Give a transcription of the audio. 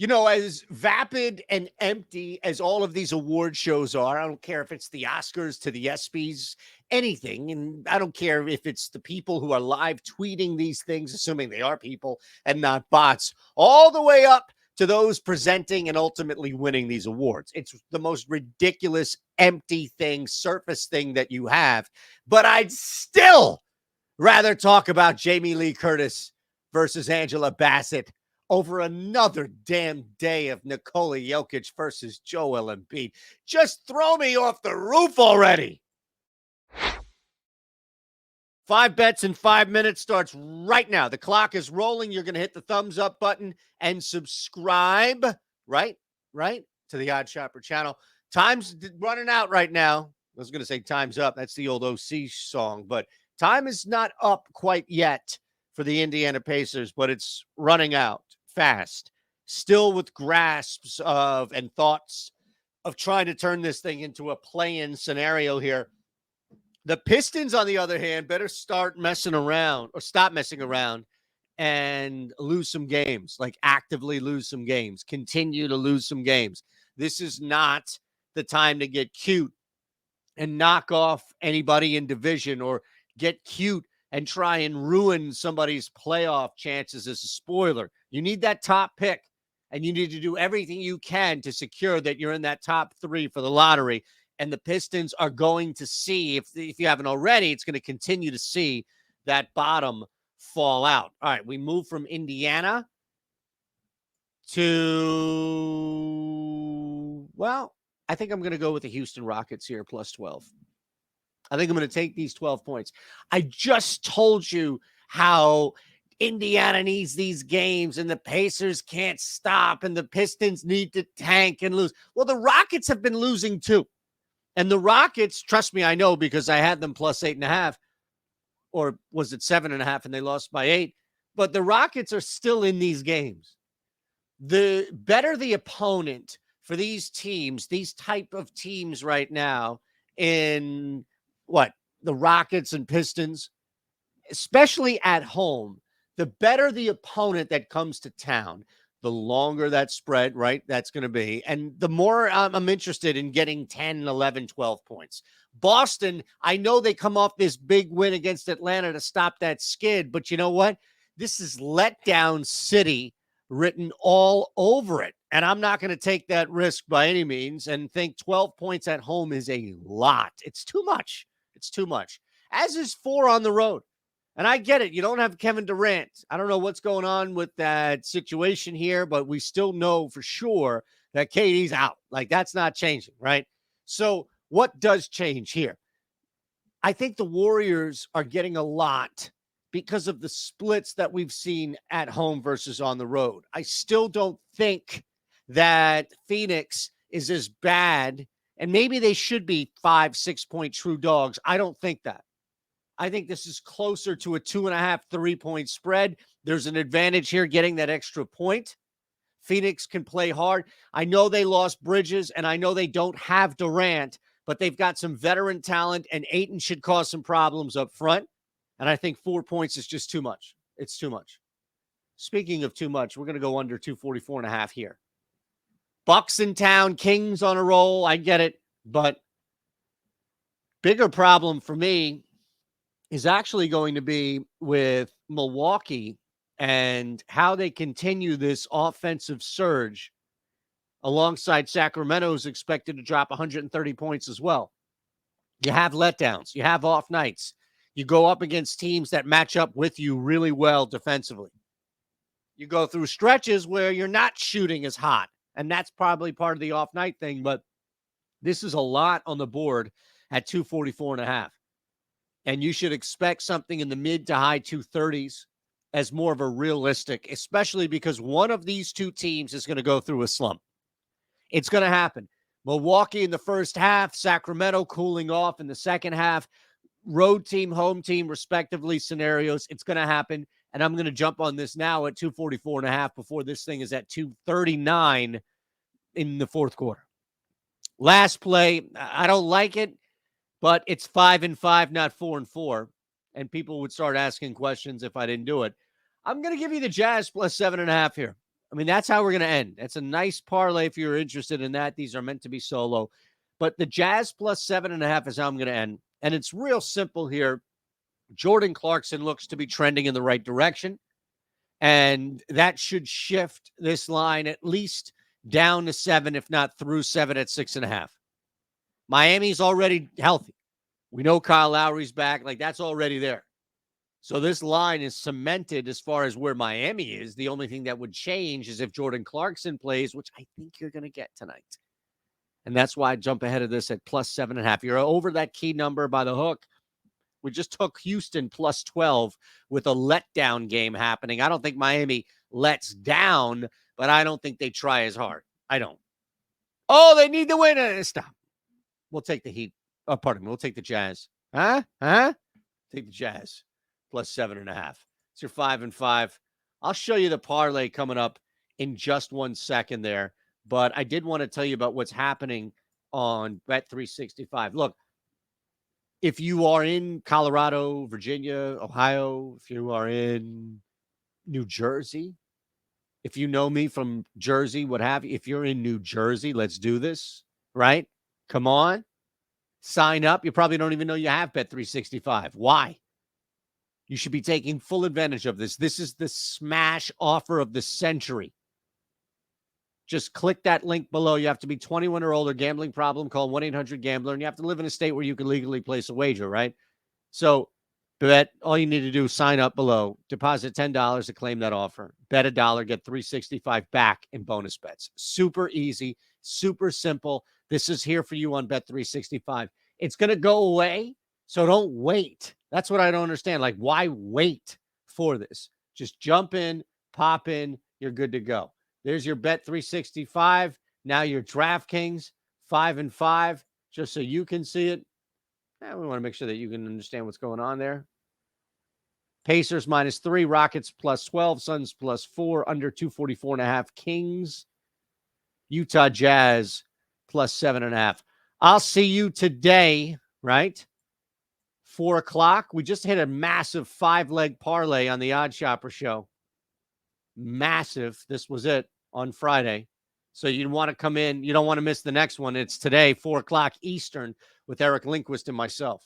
As vapid and empty as all of these award shows are, I don't care if it's the Oscars to the ESPYs, anything. And I don't care if it's the people who are live tweeting these things, assuming they are people and not bots, all the way up to those presenting and ultimately winning these awards. It's the most ridiculous, empty thing, surface thing that you have. But I'd still rather talk about Jamie Lee Curtis versus Angela Bassett over another damn day of Nikola Jokic versus Joel Embiid. Just throw me off the roof already. 5 bets in 5 minutes starts right now. The clock is rolling. You're going to hit the thumbs up button and subscribe, right, to the OddsShopper channel. Time's running out right now. I was going to say time's up. That's the old OC song, but time is not up quite yet for the Indiana Pacers, but it's running out fast, still with grasps of and thoughts of trying to turn this thing into a play-in scenario here. The Pistons, on the other hand, better start messing around or stop messing around and lose some games, like actively lose some games, continue to lose some games. This is not the time to get cute and knock off anybody in division or get cute and try and ruin somebody's playoff chances as a spoiler. You need that top pick, and you need to do everything you can to secure that you're in that top 3 for the lottery. And the Pistons are going to see, if you haven't already, it's going to continue to see that bottom fall out. All right, we move from Indiana to, well, I think I'm going to go with the Houston Rockets here, plus 12. I think I'm going to take these 12 points. I just told you how Indiana needs these games and the Pacers can't stop and the Pistons need to tank and lose. Well, the Rockets have been losing too. And the Rockets, trust me, I know because I had them plus 8.5, or was it 7.5 and they lost by 8. But the Rockets are still in these games. The better the opponent for these teams, these type of teams right now in the Rockets and Pistons, especially at home, the better the opponent that comes to town, the longer that spread, right, that's going to be. And the more I'm interested in getting 10, 11, 12 points. Boston, I know they come off this big win against Atlanta to stop that skid, but you know what? This is letdown city written all over it. And I'm not going to take that risk by any means and think 12 points at home is a lot. It's too much. It's too much. As is 4 on the road. And I get it. You don't have Kevin Durant. I don't know what's going on with that situation here, but we still know for sure that KD's out. Like, that's not changing, right? So what does change here? I think the Warriors are getting a lot because of the splits that we've seen at home versus on the road. I still don't think that Phoenix is as bad, and maybe they should be 5-6 point true dogs. I don't think that. I think this is closer to a 2.5, 3 point spread. There's an advantage here getting that extra point. Phoenix can play hard. I know they lost Bridges, and I know they don't have Durant, but they've got some veteran talent, and Ayton should cause some problems up front. And I think 4 points is just too much. It's too much. Speaking of too much, we're going to go under 244.5 here. Bucks in town, Kings on a roll. I get it. But bigger problem for me is actually going to be with Milwaukee and how they continue this offensive surge alongside Sacramento's expected to drop 130 points as well. You have letdowns. You have off nights. You go up against teams that match up with you really well defensively. You go through stretches where you're not shooting as hot, and that's probably part of the off night thing, but this is a lot on the board at 244.5. And you should expect something in the mid to high 230s as more of a realistic, especially because one of these two teams is going to go through a slump. It's going to happen. Milwaukee in the first half, Sacramento cooling off in the second half, road team, home team, respectively scenarios. It's going to happen. And I'm going to jump on this now at 244.5 before this thing is at 239 in the fourth quarter. Last play, I don't like it, but it's 5-5, not 4-4. And people would start asking questions if I didn't do it. I'm going to give you the Jazz plus 7.5 here. I mean, that's how we're going to end. That's a nice parlay if you're interested in that. These are meant to be solo. But the Jazz plus 7.5 is how I'm going to end. And it's real simple here. Jordan Clarkson looks to be trending in the right direction. And that should shift this line at least down to 7, if not through 7 at 6.5. Miami's already healthy. We know Kyle Lowry's back. Like, that's already there. So this line is cemented as far as where Miami is. The only thing that would change is if Jordan Clarkson plays, which I think you're going to get tonight. And that's why I jump ahead of this at plus 7.5. You're over that key number by the hook. We just took Houston plus 12 with a letdown game happening. I don't think Miami lets down, but I don't think they try as hard. I don't. Oh, they need to win. Stop. We'll take the Heat. Oh, pardon me. We'll take the Jazz. Huh? Take the Jazz plus 7.5. It's your 5 and 5. I'll show you the parlay coming up in just 1 second there. But I did want to tell you about what's happening on Bet365. Look, if you are in Colorado, Virginia, Ohio, if you are in New Jersey, if you know me from Jersey, what have you, if you're in New Jersey, let's do this, right? Come on. Sign up. You probably don't even know you have Bet365. Why? You should be taking full advantage of this. This is the smash offer of the century. Just click that link below. You have to be 21 or older. Gambling problem, call 1-800-GAMBLER. And you have to live in a state where you can legally place a wager, right? So, bet, all you need to do is sign up below. Deposit $10 to claim that offer. Bet $1, get $365 back in bonus bets. Super easy, super simple. This is here for you on Bet365. It's going to go away, so don't wait. That's what I don't understand. Like, why wait for this? Just jump in, pop in, you're good to go. There's your Bet365. Now your DraftKings, 5 and 5, just so you can see it. We want to make sure that you can understand what's going on there. Pacers -3, Rockets plus 12, Suns plus 4, under 244.5, Kings, Utah Jazz plus 7.5. I'll see you today, right? 4 o'clock. We just hit a massive 5-leg parlay on the OddsShopper show. Massive. This was it on Friday. So you want to come in. You don't want to miss the next one. It's today, 4 o'clock Eastern with Eric Lindquist and myself.